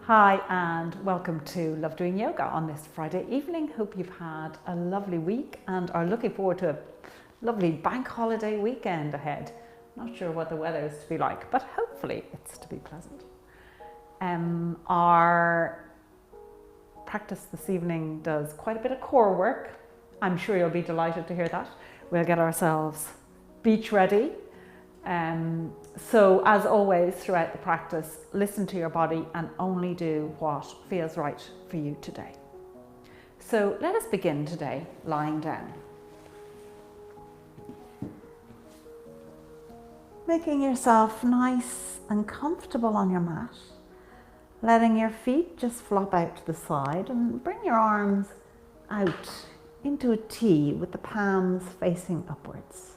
Hi and welcome to Love Doing Yoga on this Friday evening. Hope you've had a lovely week and are looking forward to a lovely bank holiday weekend ahead. Not sure what the weather is to be like, but hopefully it's to be pleasant. Our practice this evening does quite a bit of core work. I'm sure you'll be delighted to hear that. We'll get ourselves beach ready. So as always throughout the practice, listen to your body and only do what feels right for you today. So let us begin today lying down. Making yourself nice and comfortable on your mat, letting your feet just flop out to the side and bring your arms out into a T with the palms facing upwards.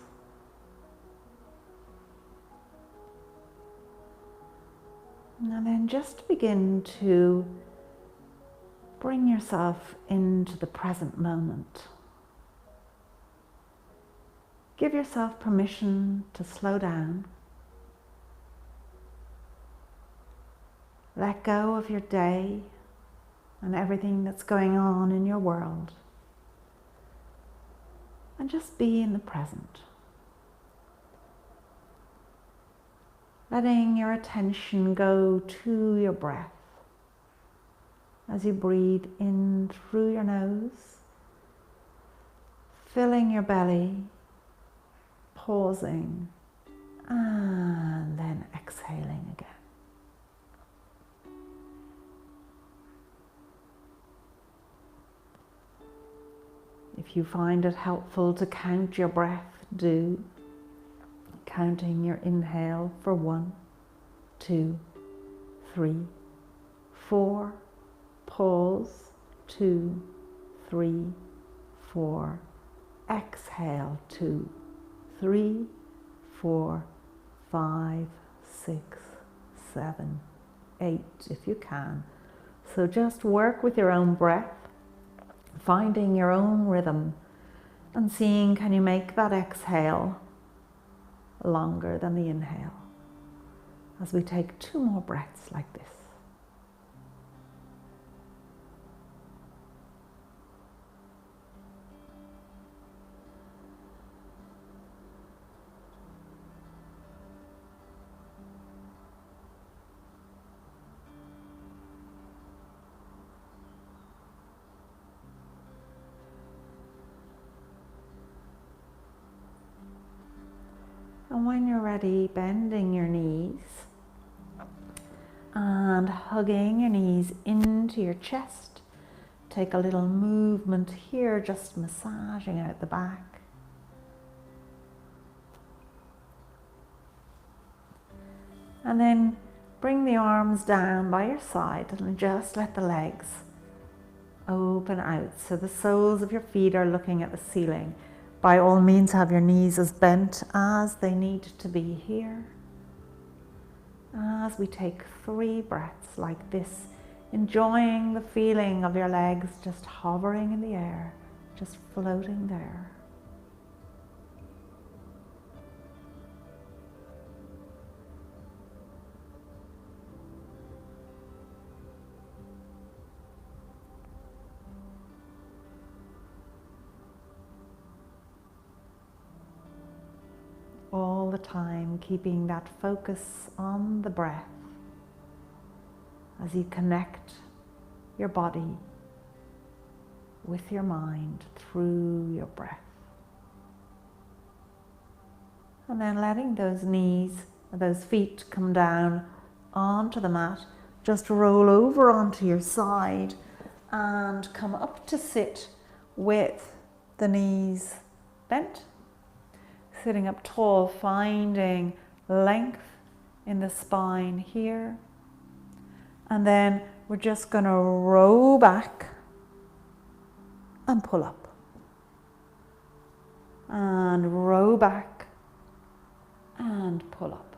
And then just begin to bring yourself into the present moment. Give yourself permission to slow down. Let go of your day and everything that's going on in your world. And just be in the present. Letting your attention go to your breath as you breathe in through your nose, filling your belly, pausing, and then exhaling again. If you find it helpful to count your breath, do. Counting your inhale for 1, 2, 3, 4, pause, 2, 3, 4, exhale, 2, 3, 4, 5, 6, 7, 8 if you can. So just work with your own breath, finding your own rhythm and seeing, can you make that exhale longer than the inhale as we take 2 more breaths like this. And when you're ready, bending your knees and hugging your knees into your chest. Take a little movement here, just massaging out the back. And then bring the arms down by your side and just let the legs open out so the soles of your feet are looking at the ceiling. By all means, have your knees as bent as they need to be here. As we take 3 breaths like this, enjoying the feeling of your legs just hovering in the air, just floating there. All the time, keeping that focus on the breath as you connect your body with your mind through your breath. And then letting those knees, those feet come down onto the mat, just roll over onto your side and come up to sit with the knees bent. Sitting up tall, finding length in the spine here. And then we're just going to roll back and pull up. And roll back and pull up.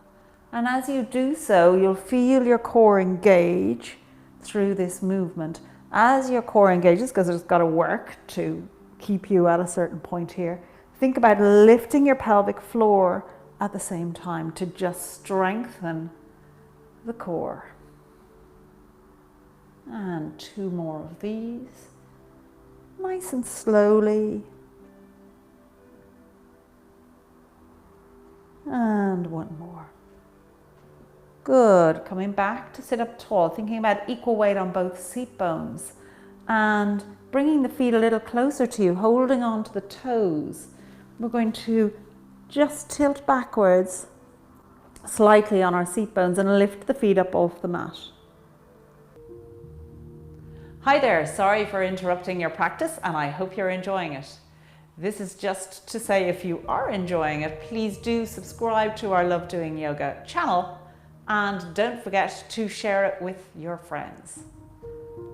And as you do so, you'll feel your core engage through this movement. As your core engages, because it's got to work to keep you at a certain point here, think about lifting your pelvic floor at the same time to just strengthen the core. And 2 more of these. Nice and slowly. And 1 more. Good. Coming back to sit up tall, thinking about equal weight on both seat bones and bringing the feet a little closer to you, holding on to the toes. We're going to just tilt backwards slightly on our seat bones and lift the feet up off the mat. Hi there, sorry for interrupting your practice and I hope you're enjoying it. This is just to say if you are enjoying it, please do subscribe to our Love Doing Yoga channel and don't forget to share it with your friends.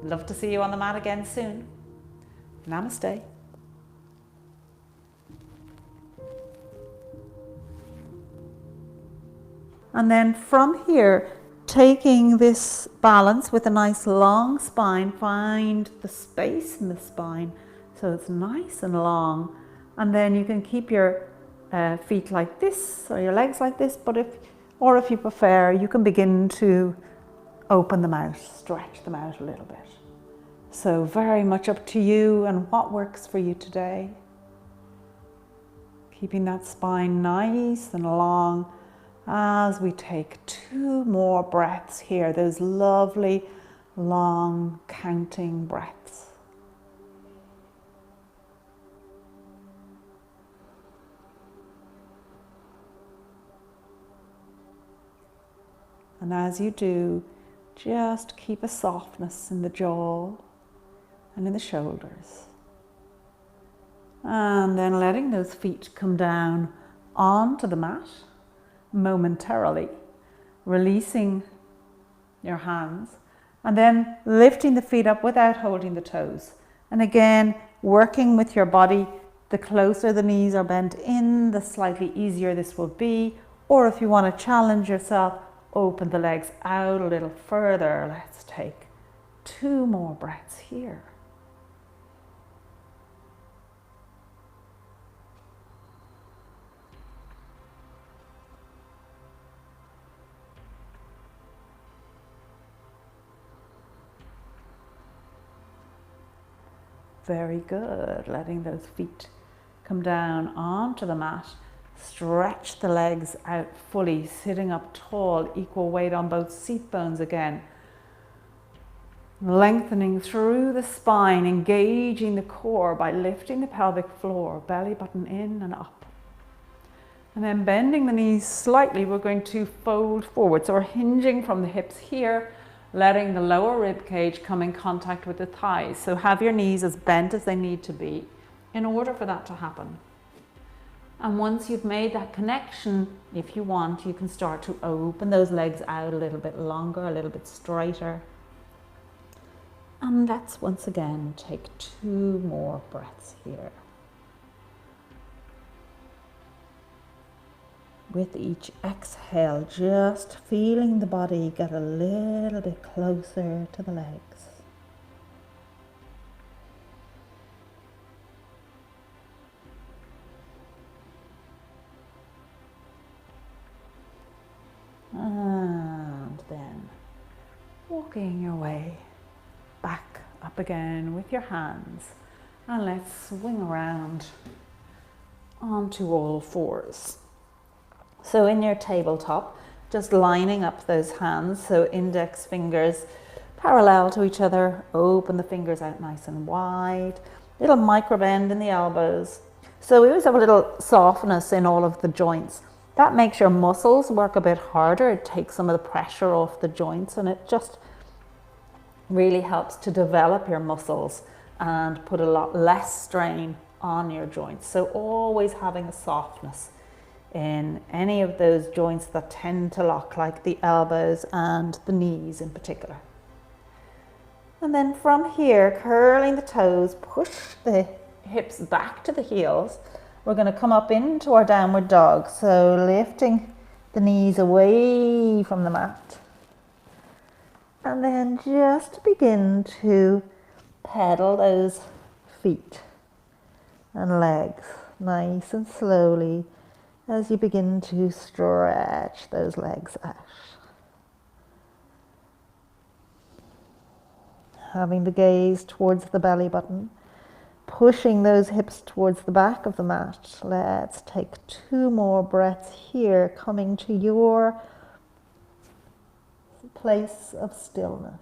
Love to see you on the mat again soon. Namaste. And then from here, taking this balance with a nice long spine, find the space in the spine so it's nice and long. And then you can keep your feet like this or your legs like this, but if you prefer, you can begin to open them out, stretch them out a little bit. So very much up to you and what works for you today. Keeping that spine nice and long as we take 2 more breaths here, those lovely, long, counting breaths. And as you do, just keep a softness in the jaw and in the shoulders. And then letting those feet come down onto the mat momentarily, releasing your hands and then lifting the feet up without holding the toes. And again, working with your body, the closer the knees are bent in, the slightly easier this will be. Or if you want to challenge yourself, open the legs out a little further. Let's take 2 more breaths here. Very good. Letting those feet come down onto the mat. Stretch the legs out fully, sitting up tall, equal weight on both seat bones again. Lengthening through the spine, engaging the core by lifting the pelvic floor, belly button in and up. And then bending the knees slightly, we're going to fold forward. So we're hinging from the hips here, letting the lower rib cage come in contact with the thighs. So have your knees as bent as they need to be in order for that to happen. And once you've made that connection, if you want, you can start to open those legs out a little bit longer, a little bit straighter. And let's once again take 2 more breaths here. With each exhale, just feeling the body get a little bit closer to the legs. And then walking your way back up again with your hands. And let's swing around onto all fours. So in your tabletop, just lining up those hands, so index fingers parallel to each other, open the fingers out nice and wide, little micro bend in the elbows. So we always have a little softness in all of the joints. That makes your muscles work a bit harder. It takes some of the pressure off the joints and it just really helps to develop your muscles and put a lot less strain on your joints. So always having a softness in any of those joints that tend to lock, like the elbows and the knees in particular. And then from here, curling the toes, push the hips back to the heels. We're going to come up into our downward dog. So lifting the knees away from the mat. And then just begin to pedal those feet and legs nice and slowly as you begin to stretch those legs out. having the gaze towards the belly button, pushing those hips towards the back of the mat. Let's take 2 more breaths here, coming to your place of stillness.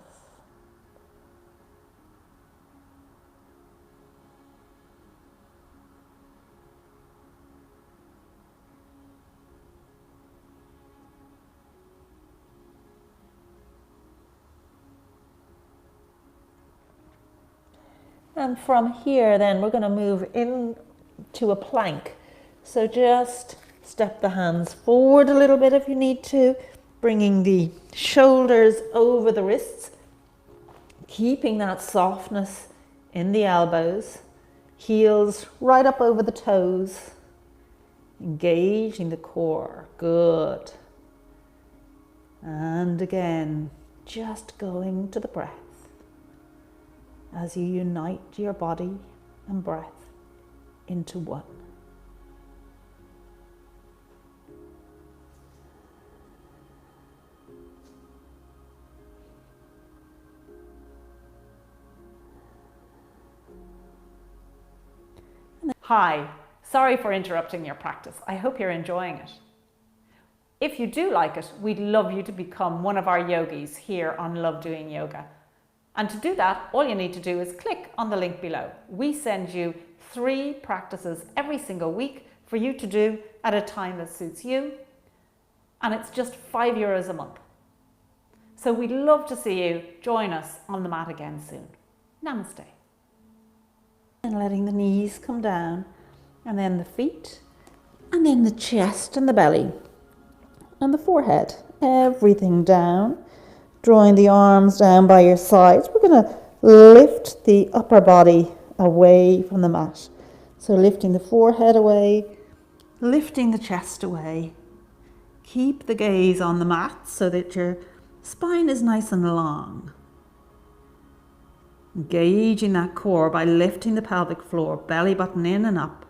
And from here then we're going to move into a plank. So just step the hands forward a little bit if you need to, bringing the shoulders over the wrists, keeping that softness in the elbows, heels right up over the toes, engaging the core. Good. And again, just going to the breath as you unite your body and breath into one. Hi, sorry for interrupting your practice. I hope you're enjoying it. If you do like it, we'd love you to become one of our yogis here on Love Doing Yoga. And to do that, all you need to do is click on the link below. We send you 3 practices every single week for you to do at a time that suits you. And it's just €5 a month. So we'd love to see you join us on the mat again soon. Namaste. And letting the knees come down, and then the feet, and then the chest and the belly, and the forehead, everything down. Drawing the arms down by your sides. We're going to lift the upper body away from the mat. So lifting the forehead away, lifting the chest away. Keep the gaze on the mat so that your spine is nice and long. Engaging that core by lifting the pelvic floor, belly button in and up.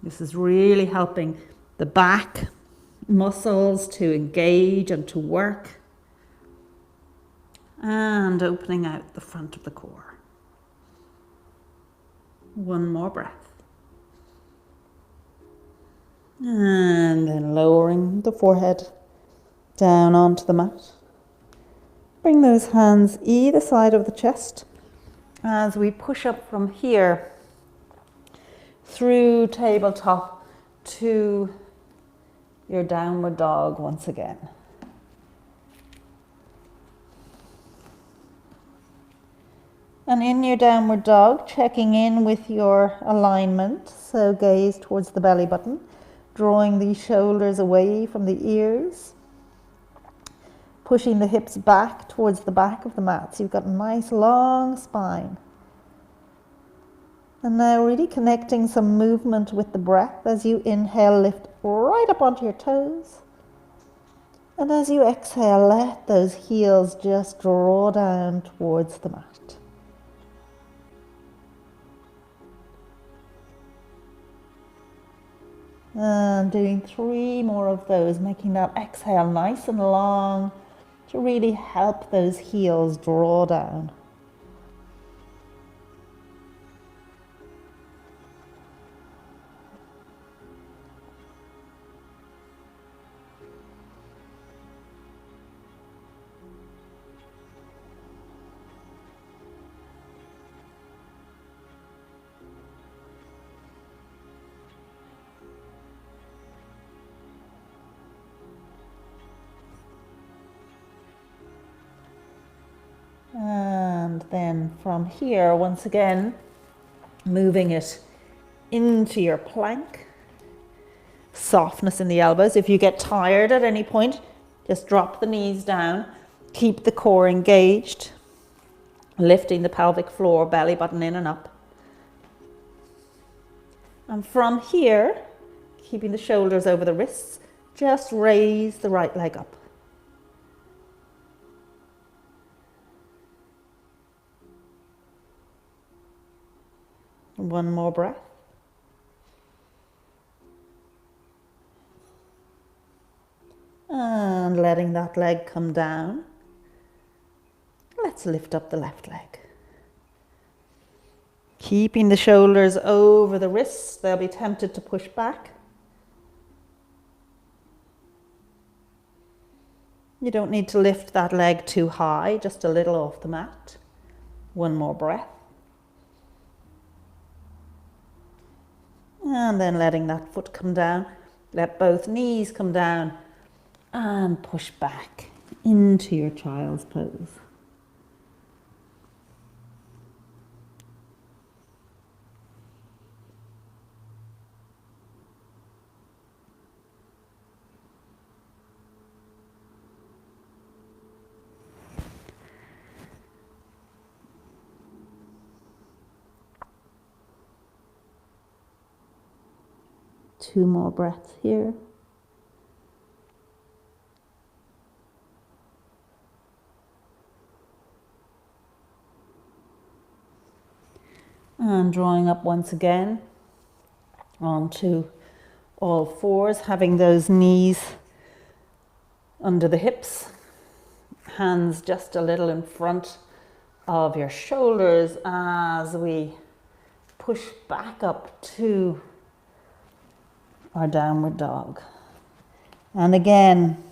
This is really helping the back muscles to engage and to work. And opening out the front of the core. One more breath. And then lowering the forehead down onto the mat. Bring those hands either side of the chest as we push up from here through tabletop to your downward dog once again. And in your downward dog, checking in with your alignment. So gaze towards the belly button, drawing the shoulders away from the ears, pushing the hips back towards the back of the mat. So you've got a nice long spine. And now really connecting some movement with the breath as you inhale, lift right up onto your toes. And as you exhale, let those heels just draw down towards the mat. And doing 3 more of those, making that exhale nice and long to really help those heels draw down. And then from here, once again, moving it into your plank. Softness in the elbows. If you get tired at any point, just drop the knees down. Keep the core engaged. Lifting the pelvic floor, belly button in and up. And from here, keeping the shoulders over the wrists, just raise the right leg up. One more breath. And letting that leg come down. let's lift up the left leg. Keeping the shoulders over the wrists, they'll be tempted to push back. You don't need to lift that leg too high, just a little off the mat. One more breath. And then letting that foot come down. Let both knees come down and push back into your child's pose. Two more breaths here. And drawing up once again onto all fours, having those knees under the hips, hands just a little in front of your shoulders as we push back up to our downward dog. And again,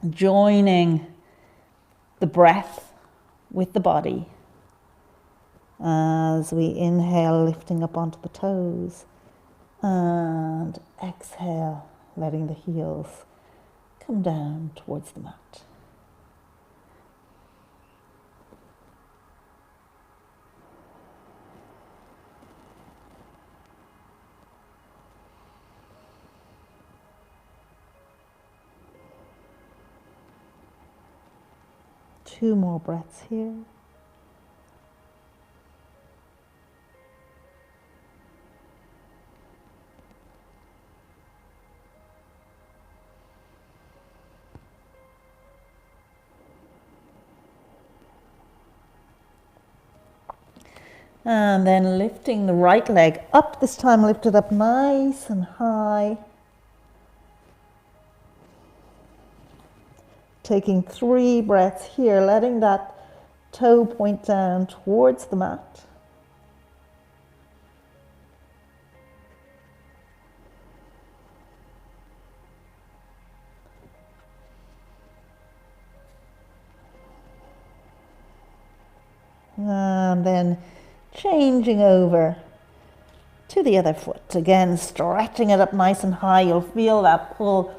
joining the breath with the body as we inhale, lifting up onto the toes, and exhale, letting the heels come down towards the mat. Two more breaths here. And then lifting the right leg up, this time lift it up nice and high. Taking 3 breaths here, letting that toe point down towards the mat. And then changing over to the other foot. Again, stretching it up nice and high. You'll feel that pull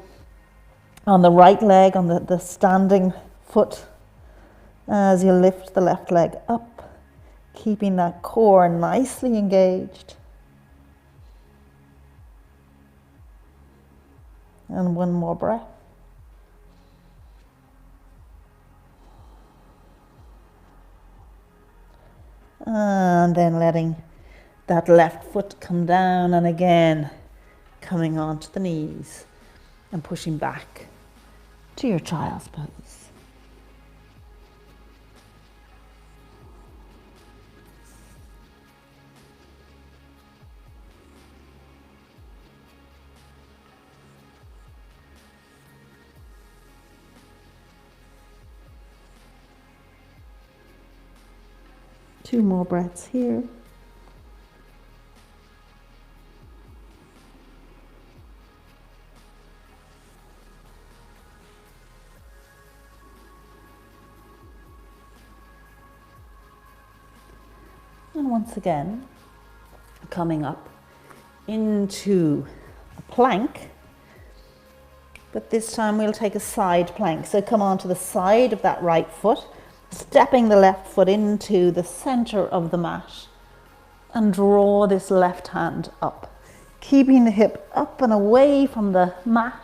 on the right leg, on the standing foot, as you lift the left leg up, keeping that core nicely engaged. And one more breath. And then letting that left foot come down, and again coming onto the knees and pushing back to your child's pose. Two more breaths here. And once again, coming up into a plank, but this time we'll take a side plank. So come onto the side of that right foot, stepping the left foot into the center of the mat, and draw this left hand up, keeping the hip up and away from the mat,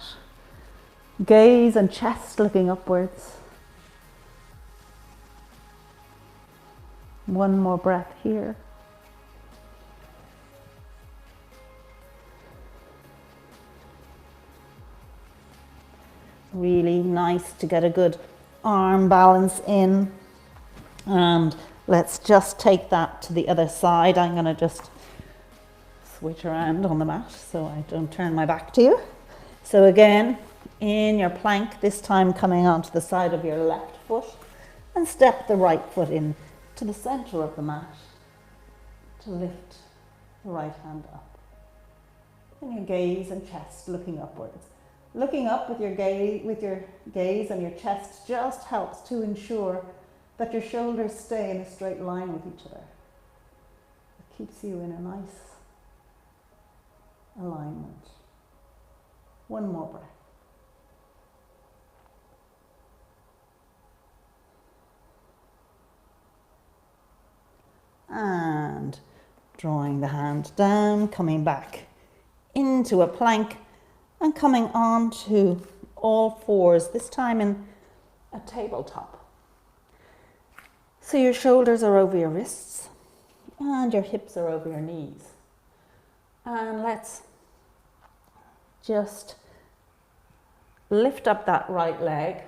gaze and chest looking upwards. One more breath here. Really nice to get a good arm balance in. And let's just take that to the other side. I'm going to just switch around on the mat so I don't turn my back to you. So again, in your plank, this time coming onto the side of your left foot, And step the right foot in to the center of the mat to lift the right hand up. And your gaze and chest looking upwards. Looking up with your gaze and your chest just helps to ensure that your shoulders stay in a straight line with each other. It keeps you in a nice alignment. One more breath. And drawing the hand down, coming back into a plank and coming on to all fours, this time in a tabletop. So your shoulders are over your wrists and your hips are over your knees. And let's just lift up that right leg,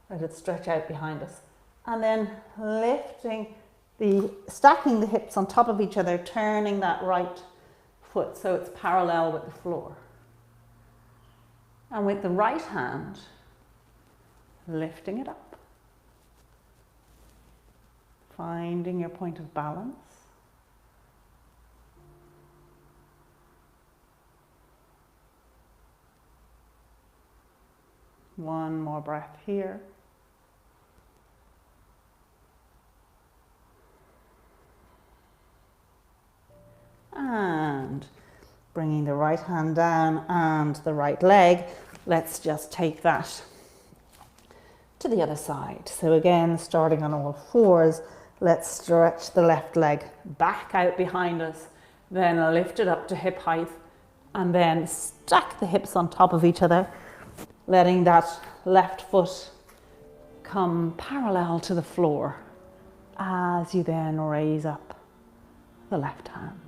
let it stretch out behind us, and then stacking the hips on top of each other, turning that right foot so it's parallel with the floor. And with the right hand, lifting it up, finding your point of balance. One more breath here. And bringing the right hand down and the right leg, let's just take that to the other side. So again, starting on all fours, let's stretch the left leg back out behind us, then lift it up to hip height, and then stack the hips on top of each other, letting that left foot come parallel to the floor as you then raise up the left hand.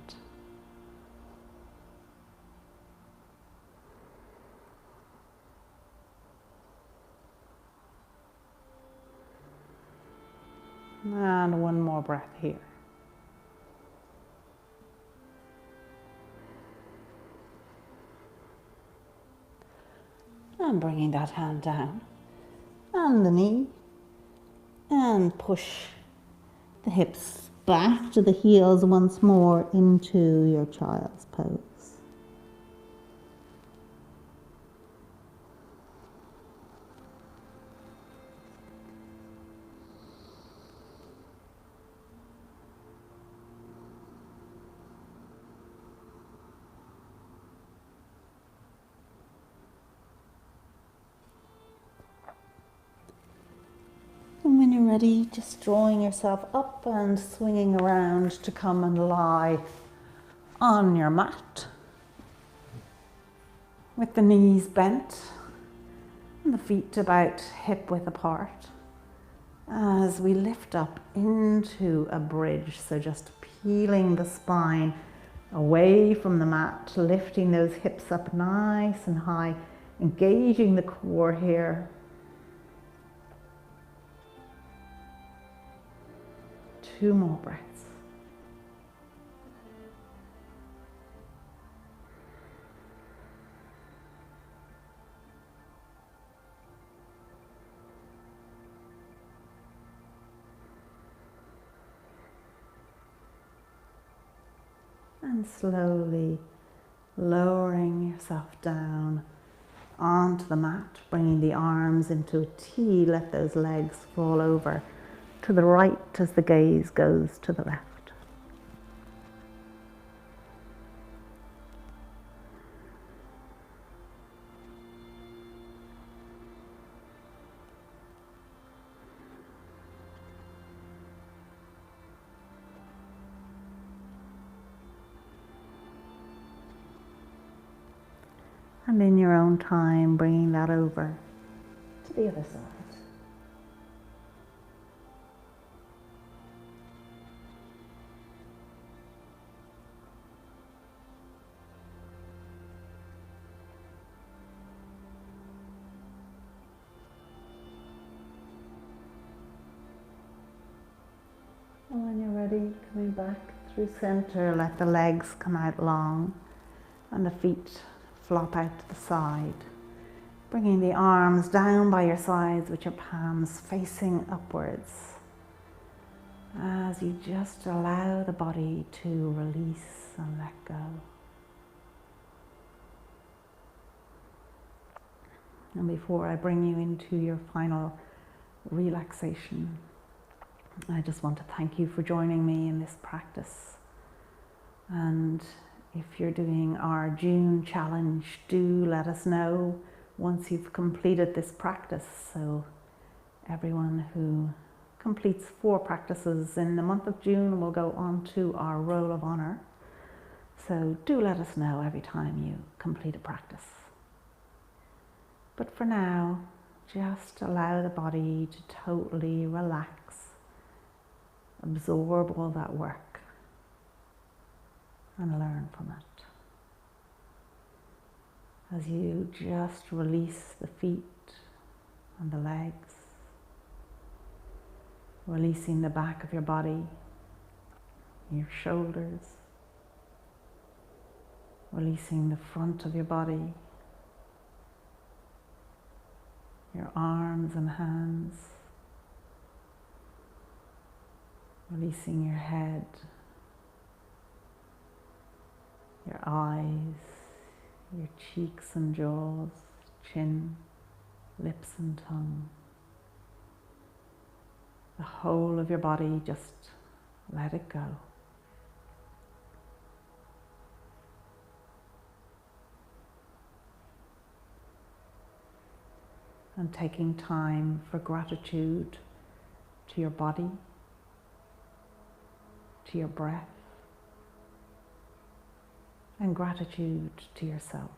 And one more breath here. And bringing that hand down and the knee, and push the hips back to the heels once more into your child's pose. And when you're ready, just drawing yourself up and swinging around to come and lie on your mat with the knees bent and the feet about hip width apart as we lift up into a bridge. So just peeling the spine away from the mat, lifting those hips up nice and high, engaging the core here. Two more breaths. And slowly lowering yourself down onto the mat, bringing the arms into a T, let those legs fall over to the right as the gaze goes to the left. And in your own time, bringing that over to the other side. And when you're ready, coming back through center, let the legs come out long and the feet flop out to the side. Bringing the arms down by your sides with your palms facing upwards as you just allow the body to release and let go. And before I bring you into your final relaxation, I just want to thank you for joining me in this practice. And if you're doing our June challenge, do let us know once you've completed this practice. So everyone who completes 4 practices in the month of June will go on to our Roll of Honor. So do let us know every time you complete a practice. But for now, just allow the body to totally relax, absorb all that work, and learn from it. As you just release the feet and the legs, releasing the back of your body, your shoulders, releasing the front of your body, your arms and hands, releasing your head, your eyes, your cheeks and jaws, chin, lips and tongue. The whole of your body, just let it go. And taking time for gratitude to your body, to your breath, and gratitude to yourself.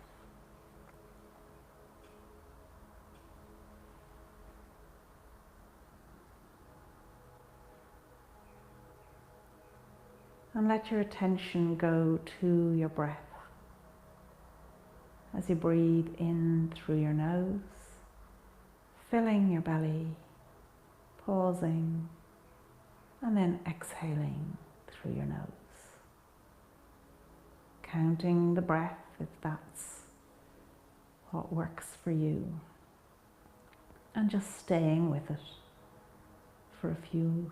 And let your attention go to your breath. As you breathe in through your nose, filling your belly, pausing, and then exhaling through your nose. Counting the breath if that's what works for you. And just staying with it for a few